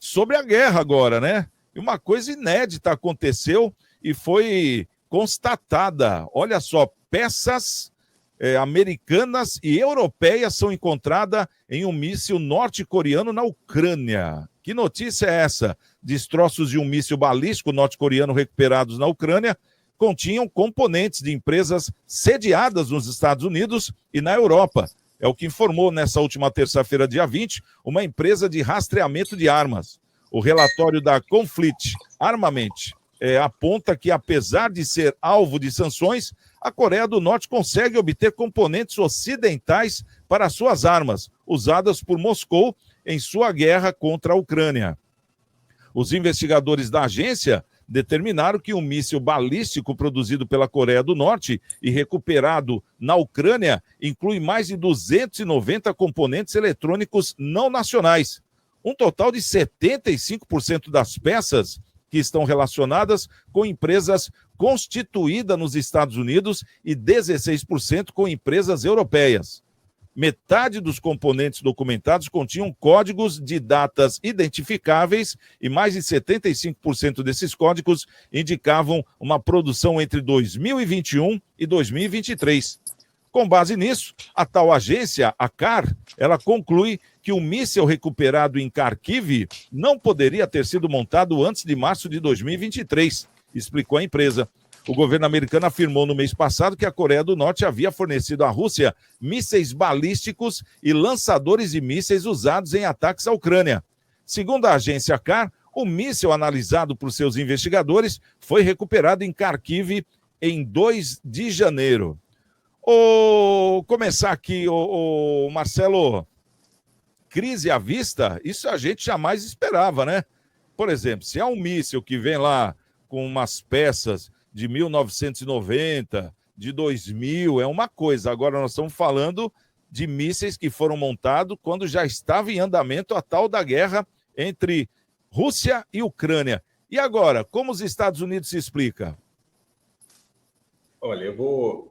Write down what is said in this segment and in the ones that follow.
sobre a guerra agora, né? E uma coisa inédita aconteceu e foi constatada. Olha só, peças americanas e europeias são encontradas em um míssil norte-coreano na Ucrânia. Que notícia é essa? Destroços de um míssil balístico norte-coreano recuperados na Ucrânia continham componentes de empresas sediadas nos Estados Unidos e na Europa. É o que informou nessa última terça-feira, dia 20, uma empresa de rastreamento de armas. O relatório da Conflict Armament aponta que, apesar de ser alvo de sanções, a Coreia do Norte consegue obter componentes ocidentais para suas armas, usadas por Moscou em sua guerra contra a Ucrânia. Os investigadores da agência determinaram que um míssil balístico produzido pela Coreia do Norte e recuperado na Ucrânia inclui mais de 290 componentes eletrônicos não nacionais. Um total de 75% das peças que estão relacionadas com empresas constituídas nos Estados Unidos e 16% com empresas europeias. Metade dos componentes documentados continham códigos de datas identificáveis e mais de 75% desses códigos indicavam uma produção entre 2021 e 2023. Com base nisso, a tal agência, a CAR, ela conclui que o míssil recuperado em Kharkiv não poderia ter sido montado antes de março de 2023, explicou a empresa. O governo americano afirmou no mês passado que a Coreia do Norte havia fornecido à Rússia mísseis balísticos e lançadores de mísseis usados em ataques à Ucrânia. Segundo a agência CAR, o míssil analisado por seus investigadores foi recuperado em Kharkiv em 2 de janeiro. Começar aqui, Marcelo, crise à vista, isso a gente jamais esperava, né? Por exemplo, se há um míssil que vem lá com umas peças de 1990, de 2000, é uma coisa. Agora nós estamos falando de mísseis que foram montados quando já estava em andamento a tal da guerra entre Rússia e Ucrânia. E agora, como os Estados Unidos se explica? Olha, eu vou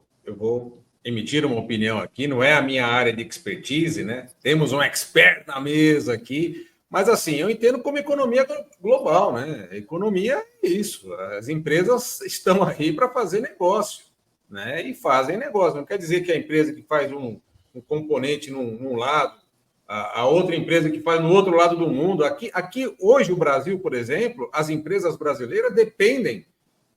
emitir uma opinião aqui, não é a minha área de expertise, né? Temos um expert na mesa aqui, mas assim, eu entendo como economia global, né? Economia é isso, as empresas estão aí para fazer negócio, né? E fazem negócio, não quer dizer que a empresa que faz um componente num lado, a outra empresa que faz no outro lado do mundo. Aqui hoje, o Brasil, por exemplo, as empresas brasileiras dependem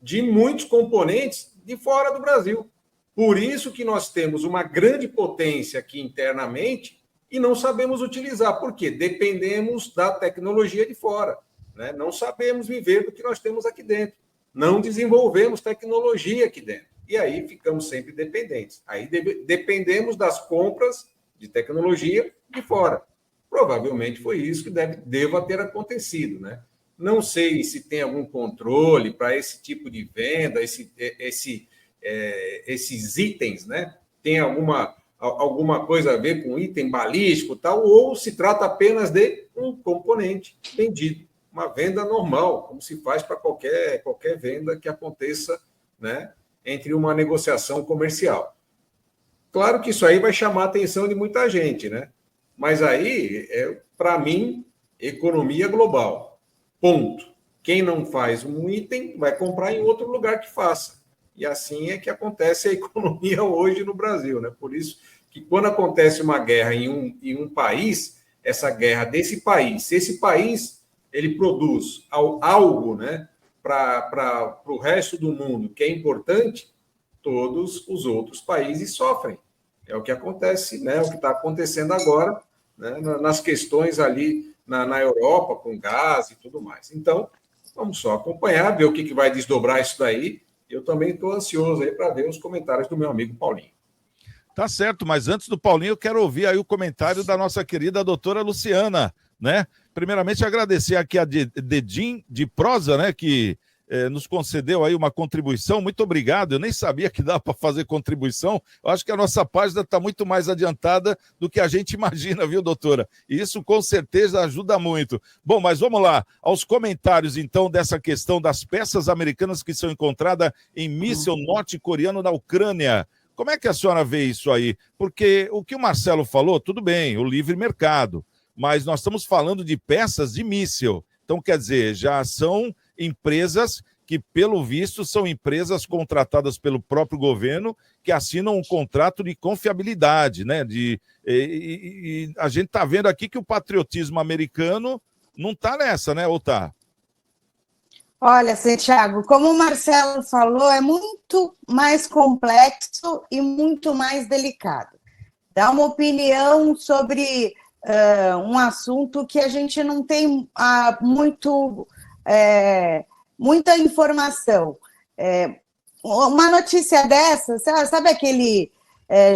de muitos componentes de fora do Brasil. Por isso que nós temos uma grande potência aqui internamente e não sabemos utilizar. Por quê? Dependemos da tecnologia de fora, né? Não sabemos viver do que nós temos aqui dentro. Não desenvolvemos tecnologia aqui dentro. E aí ficamos sempre dependentes. Aí dependemos das compras de tecnologia de fora. Provavelmente foi isso que deva ter acontecido, né? Não sei se tem algum controle para esse tipo de venda, esses itens, né? Tem alguma coisa a ver com item balístico, tal, ou se trata apenas de um componente vendido, uma venda normal, como se faz para qualquer venda que aconteça, né, entre uma negociação comercial. Claro que isso aí vai chamar a atenção de muita gente, né? Mas aí, para mim, economia global. Ponto. Quem não faz um item vai comprar em outro lugar que faça. E assim é que acontece a economia hoje no Brasil, né? Por isso que quando acontece uma guerra em um país, essa guerra desse país, se esse país ele produz algo, né, para o resto do mundo que é importante, todos os outros países sofrem. É o que acontece, né? O que está acontecendo agora, né, nas questões ali na Europa, com gás e tudo mais. Então, vamos só acompanhar, ver o que vai desdobrar isso daí. Eu também estou ansioso aí para ver os comentários do meu amigo Paulinho. Tá certo, mas antes do Paulinho, eu quero ouvir aí o comentário da nossa querida doutora Luciana, né? Primeiramente, agradecer aqui a Dedim de Prosa, né, que nos concedeu aí uma contribuição. Muito obrigado. Eu nem sabia que dava para fazer contribuição. Eu acho que a nossa página está muito mais adiantada do que a gente imagina, viu, doutora? E isso com certeza ajuda muito. Bom, mas vamos lá aos comentários, então, dessa questão das peças americanas que são encontradas em míssil norte-coreano na Ucrânia. Como é que a senhora vê isso aí? Porque o que o Marcelo falou, tudo bem, o livre mercado. mas nós estamos falando de peças de míssil. Então, quer dizer, já são empresas que, pelo visto, são empresas contratadas pelo próprio governo que assinam um contrato de confiabilidade, né? E a gente está vendo aqui que o patriotismo americano não está nessa, né, ou tá? Olha, Santiago, como o Marcelo falou, é muito mais complexo e muito mais delicado. Dá uma opinião sobre um assunto que a gente não tem muita informação. Uma notícia dessa, sabe aquele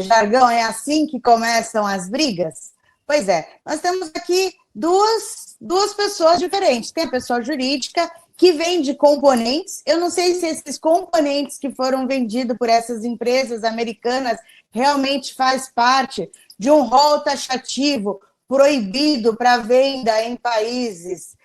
jargão, é assim que começam as brigas? Pois é, nós temos aqui duas pessoas diferentes. Tem a pessoa jurídica que vende componentes. Eu não sei se esses componentes que foram vendidos por essas empresas americanas realmente faz parte de um rol taxativo proibido para venda em países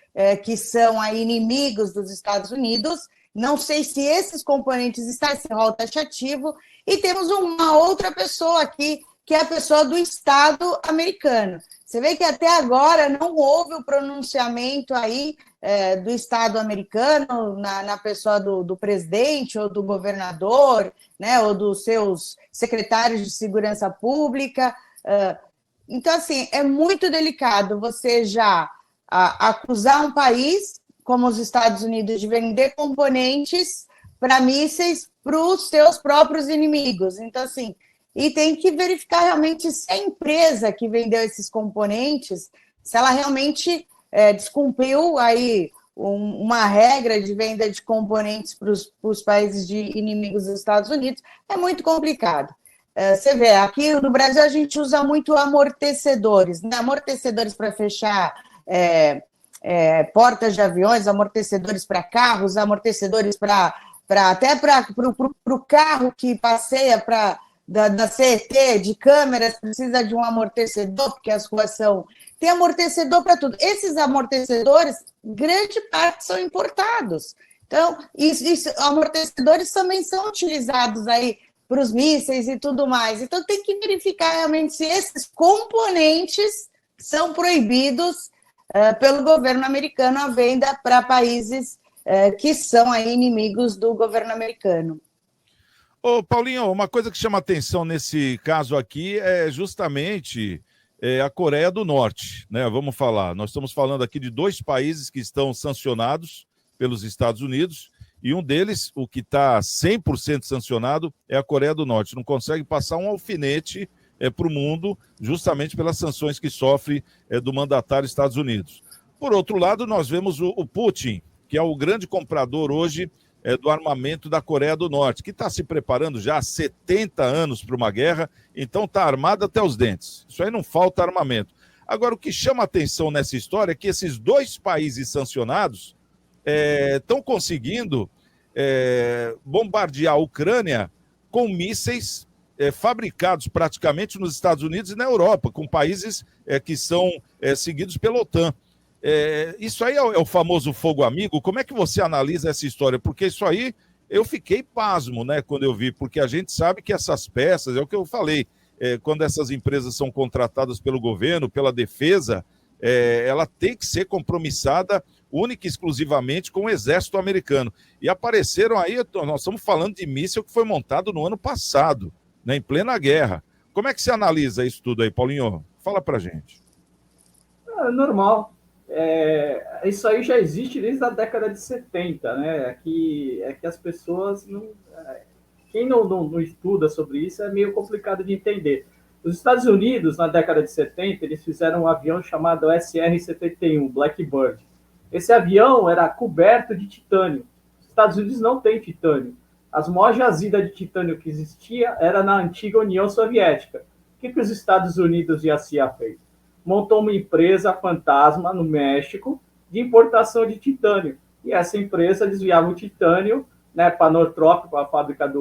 que são aí inimigos dos Estados Unidos. Não sei se esses componentes estão nesse rol taxativo. E temos uma outra pessoa aqui, que é a pessoa do Estado americano. Você vê que até agora não houve o pronunciamento aí do Estado americano na pessoa do presidente ou do governador, né, ou dos seus secretários de segurança pública. Então, assim, é muito delicado você já acusar um país como os Estados Unidos de vender componentes para mísseis para os seus próprios inimigos. Então, assim, e tem que verificar realmente se a empresa que vendeu esses componentes, se ela realmente descumpriu aí uma regra de venda de componentes para os países de inimigos dos Estados Unidos. É muito complicado. Você vê, aqui no Brasil a gente usa muito amortecedores, né? Amortecedores para fechar portas de aviões, amortecedores para carros, amortecedores até para o carro que passeia da CET, de câmeras, precisa de um amortecedor, porque as ruas são... Tem amortecedor para tudo. Esses amortecedores, grande parte são importados. Então, amortecedores também são utilizados aí para os mísseis e tudo mais. Então, tem que verificar realmente se esses componentes são proibidos pelo governo americano à venda para países que são aí inimigos do governo americano. Ô, Paulinho, uma coisa que chama atenção nesse caso aqui é justamente a Coreia do Norte, né? Vamos falar, nós estamos falando aqui de 2 países que estão sancionados pelos Estados Unidos, e um deles, o que está 100% sancionado, é a Coreia do Norte. Não consegue passar um alfinete para o mundo, justamente pelas sanções que sofre do mandatário Estados Unidos. Por outro lado, nós vemos o Putin, que é o grande comprador hoje do armamento da Coreia do Norte, que está se preparando já há 70 anos para uma guerra, então está armado até os dentes. Isso aí não falta armamento. Agora, o que chama atenção nessa história é que esses 2 países sancionados estão conseguindo bombardear a Ucrânia com mísseis fabricados praticamente nos Estados Unidos e na Europa, com países que são seguidos pela OTAN. Isso aí é o famoso fogo amigo. Como é que você analisa essa história? Porque isso aí eu fiquei pasmo, né, quando eu vi, porque a gente sabe que essas peças, é o que eu falei, quando essas empresas são contratadas pelo governo, pela defesa, ela tem que ser compromissada única e exclusivamente com o exército americano. E apareceram aí, nós estamos falando de míssil que foi montado no ano passado, né, em plena guerra. Como é que você analisa isso tudo aí, Paulinho? Fala pra gente. É normal. Isso aí já existe desde a década de 70, né? É que as pessoas não... Quem não estuda sobre isso é meio complicado de entender. Os Estados Unidos, na década de 70, eles fizeram um avião chamado SR-71, Blackbird. Esse avião era coberto de titânio. Os Estados Unidos não têm titânio. As maiores jazidas de titânio que existia era na antiga União Soviética. O que os Estados Unidos e a CIA fez? Montou uma empresa fantasma no México de importação de titânio. E essa empresa desviava o titânio, né, para a Northrop, a fábrica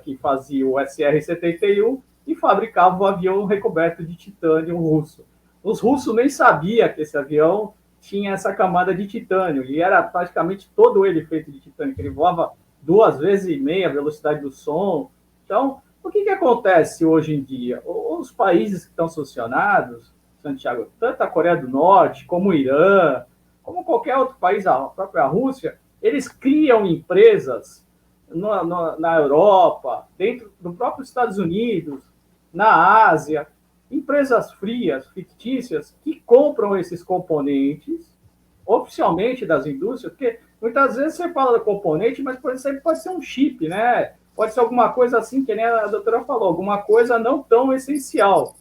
que fazia o SR-71, e fabricava o avião recoberto de titânio russo. Os russos nem sabiam que esse avião tinha essa camada de titânio, e era praticamente todo ele feito de titânio, que ele voava 2,5 vezes a velocidade do som. Então, o que acontece hoje em dia? Os países que estão sancionados, Santiago, tanto a Coreia do Norte, como o Irã, como qualquer outro país, a própria Rússia, eles criam empresas na Europa, dentro do próprio Estados Unidos, na Ásia, empresas frias, fictícias, que compram esses componentes oficialmente das indústrias, porque muitas vezes você fala do componente, mas por exemplo pode ser um chip, né? Pode ser alguma coisa assim, que nem a doutora falou, alguma coisa não tão essencial.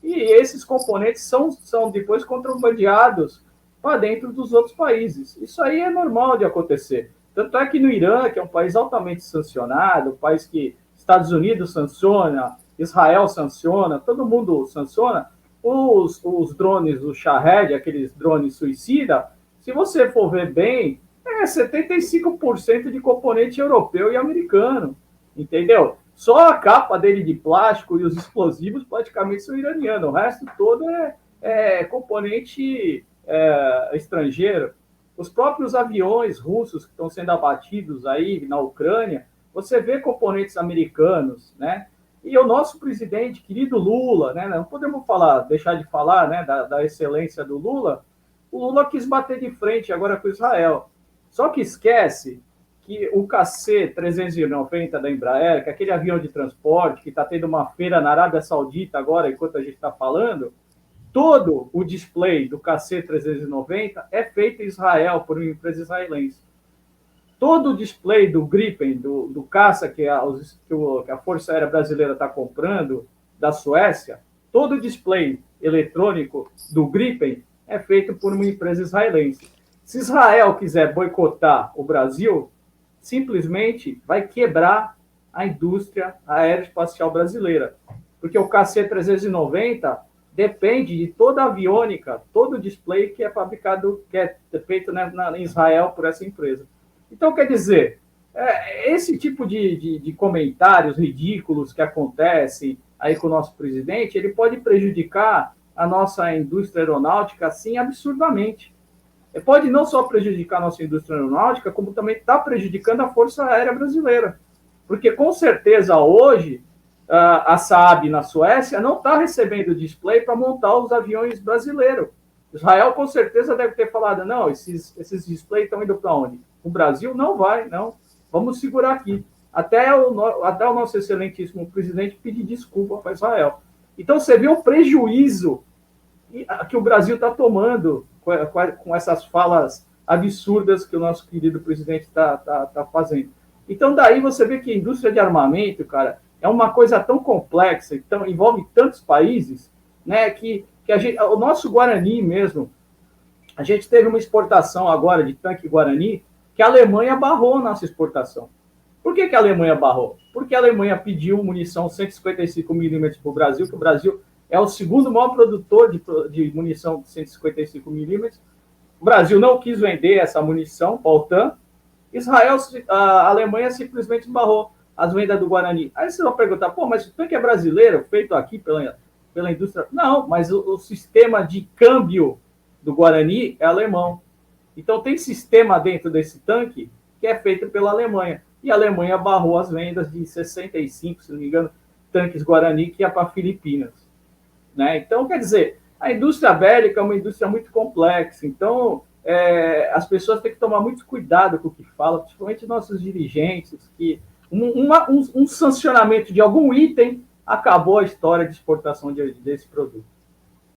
E esses componentes são depois contrabandeados para dentro dos outros países. Isso aí é normal de acontecer. Tanto é que no Irã, que é um país altamente sancionado, um país que Estados Unidos sanciona, Israel sanciona, todo mundo sanciona, os drones, o Shahed, aqueles drones suicida, se você for ver bem, 75% de componente europeu e americano, entendeu? Só a capa dele de plástico e os explosivos praticamente são iranianos, o resto todo é componente estrangeiro. Os próprios aviões russos que estão sendo abatidos aí na Ucrânia, você vê componentes americanos, né? E o nosso presidente, querido Lula, né? Não podemos deixar de falar, né, da excelência do Lula. O Lula quis bater de frente agora com Israel. Só que esquece que o KC-390 da Embraer, que é aquele avião de transporte que está tendo uma feira na Arábia Saudita agora, enquanto a gente está falando, todo o display do KC-390 é feito em Israel, por uma empresa israelense. Todo o display do Gripen, do caça que a Força Aérea Brasileira está comprando, da Suécia, todo o display eletrônico do Gripen é feito por uma empresa israelense. Se Israel quiser boicotar o Brasil, simplesmente vai quebrar a indústria aeroespacial brasileira. Porque o KC-390 depende de toda a aviônica, todo o display que é fabricado, que é feito em Israel por essa empresa. Então, quer dizer, esse tipo de comentários ridículos que acontecem aí com o nosso presidente, ele pode prejudicar a nossa indústria aeronáutica, assim, absurdamente. Pode não só prejudicar a nossa indústria aeronáutica, como também está prejudicando a Força Aérea Brasileira. Porque, com certeza, hoje, a Saab, na Suécia, não está recebendo display para montar os aviões brasileiros. Israel, com certeza, deve ter falado, não, esses displays estão indo para onde? O Brasil não vai, não. Vamos segurar aqui. Até o nosso excelentíssimo presidente pedir desculpa para Israel. Então, você vê o prejuízo que o Brasil está tomando com essas falas absurdas que o nosso querido presidente está fazendo. Então, daí você vê que a indústria de armamento, cara, é uma coisa tão complexa, então envolve tantos países, né, que o nosso Guarani mesmo, a gente teve uma exportação agora de tanque Guarani, que a Alemanha barrou a nossa exportação. Por que a Alemanha barrou? Porque a Alemanha pediu munição 155mm para o Brasil, que o Brasil é o segundo maior produtor de munição de 155mm. O Brasil não quis vender essa munição para a OTAN. A Alemanha simplesmente barrou as vendas do Guarani. Aí você vai perguntar, mas o tanque é brasileiro, feito aqui pela indústria? Não, mas o sistema de câmbio do Guarani é alemão. Então tem sistema dentro desse tanque que é feito pela Alemanha. E a Alemanha barrou as vendas de 65, se não me engano, tanques Guarani que ia para Filipinas. Né? Então, quer dizer, a indústria bélica é uma indústria muito complexa. Então, as pessoas têm que tomar muito cuidado com o que falam, principalmente nossos dirigentes, que um sancionamento de algum item acabou a história de exportação desse produto.